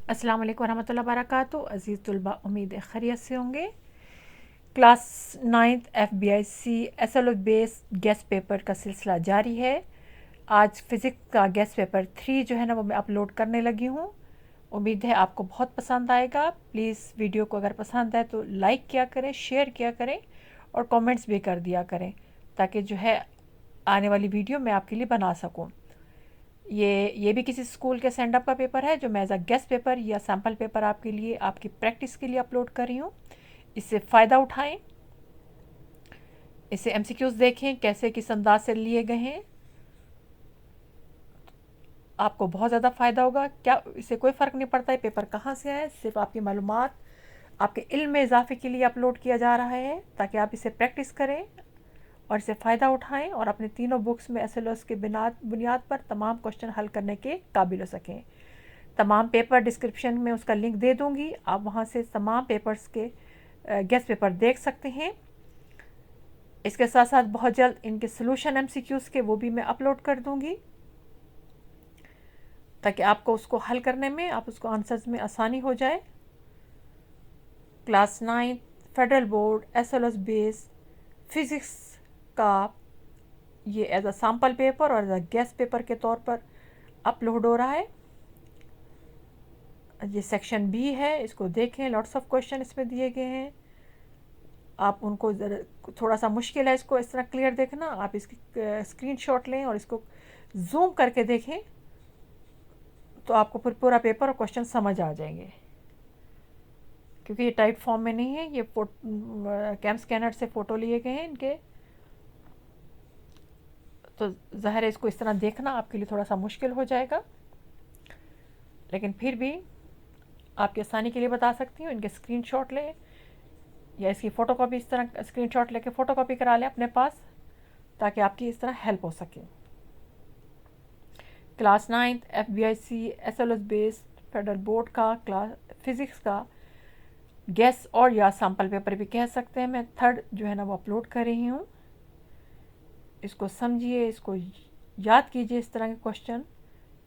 अस्सलाम वालेकुम वरहमतुल्लाहि वबरकातुहू। अज़ीज़ तुलबा, उम्मीद है खैरियत से होंगे। Class 9th FBIC SLO base guest paper का सिलसिला जारी है। आज फ़िज़िक्स का गेस्ट पेपर 3 जो है ना वो मैं अपलोड करने लगी हूँ। उम्मीद है आपको बहुत पसंद आएगा। प्लीज़ वीडियो को अगर पसंद आए तो लाइक किया करें, शेयर किया करें और कमेंट्स भी कर दिया करें, ताकि जो है आने वाली वीडियो मैं आपके लिए बना सकूँ। ये भी किसी स्कूल के सेंड अप का पेपर है जो मैं एज अ गेस्ट पेपर या सैम्पल पेपर आपके लिए आपकी प्रैक्टिस के लिए अपलोड कर रही हूँ। इससे फ़ायदा उठाएं, इसे MCQs देखें कैसे किस अंदाज से लिए गए हैं। आपको बहुत ज़्यादा फ़ायदा होगा। क्या इससे कोई फ़र्क नहीं पड़ता है पेपर कहाँ से आए, सिर्फ आपकी मालूमात आपके इल्म में इजाफे के लिए अपलोड किया जा रहा है, ताकि आप इसे प्रैक्टिस करें और इसे फ़ायदा उठाएं और अपने तीनों बुक्स में SLOs के बुनियाद पर तमाम क्वेश्चन हल करने के काबिल हो सकें। तमाम पेपर डिस्क्रिप्शन में उसका लिंक दे दूँगी, आप वहाँ से तमाम पेपर्स के गेस्ट पेपर देख सकते हैं। इसके साथ साथ बहुत जल्द इनके सोल्यूशन MCQs के वो भी मैं अपलोड कर दूँगी, ताकि आपको उसको हल करने में आप उसको आंसर्स में आसानी हो जाए। Class 9 federal board SLOs base physics का ये एज अ सैम्पल पेपर और एज अ गेस्ट पेपर के तौर पर अपलोड हो रहा है। ये सेक्शन B है, इसको देखें। लॉट्स ऑफ क्वेश्चन इसमें दिए गए हैं। आप उनको थोड़ा सा मुश्किल है इसको इस तरह क्लियर देखना, आप इसकी स्क्रीनशॉट लें और इसको जूम करके देखें, तो आपको फिर पूरा पेपर और क्वेश्चन समझ आ जाएंगे। क्योंकि ये टाइप फॉर्म में नहीं है, ये कैम स्कैनर से फ़ोटो लिए गए हैं इनके, तो ज़ाहिर है इसको इस तरह देखना आपके लिए थोड़ा सा मुश्किल हो जाएगा, लेकिन फिर भी आपकी आसानी के लिए बता सकती हूँ। इनके स्क्रीनशॉट लें या इसकी फ़ोटोकॉपी, इस तरह स्क्रीनशॉट लेके फ़ोटोकॉपी करा लें अपने पास, ताकि आपकी इस तरह हेल्प हो सके। Class 9th FBIC SLOs based federal board का क्लास फिज़िक्स का गेस और या सैम्पल पेपर भी कह सकते हैं, मैं 3rd जो है ना वो अपलोड कर रही हूँ। इसको समझिए, इसको याद कीजिए इस तरह के क्वेश्चन,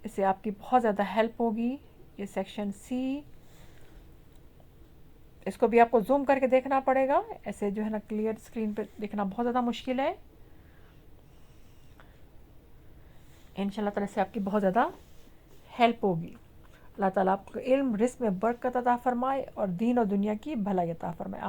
इससे आपकी बहुत ज़्यादा हेल्प होगी। ये सेक्शन C, इसको भी आपको जूम करके देखना पड़ेगा, ऐसे जो है ना क्लियर स्क्रीन पे देखना बहुत ज़्यादा मुश्किल है। इंशाल्लाह ताला से आपकी बहुत ज़्यादा हेल्प होगी। अल्लाह ताला आपको इल्म रिस्क में बरकत अता फरमाए और दीन और दुनिया की भलाई अता फरमाए।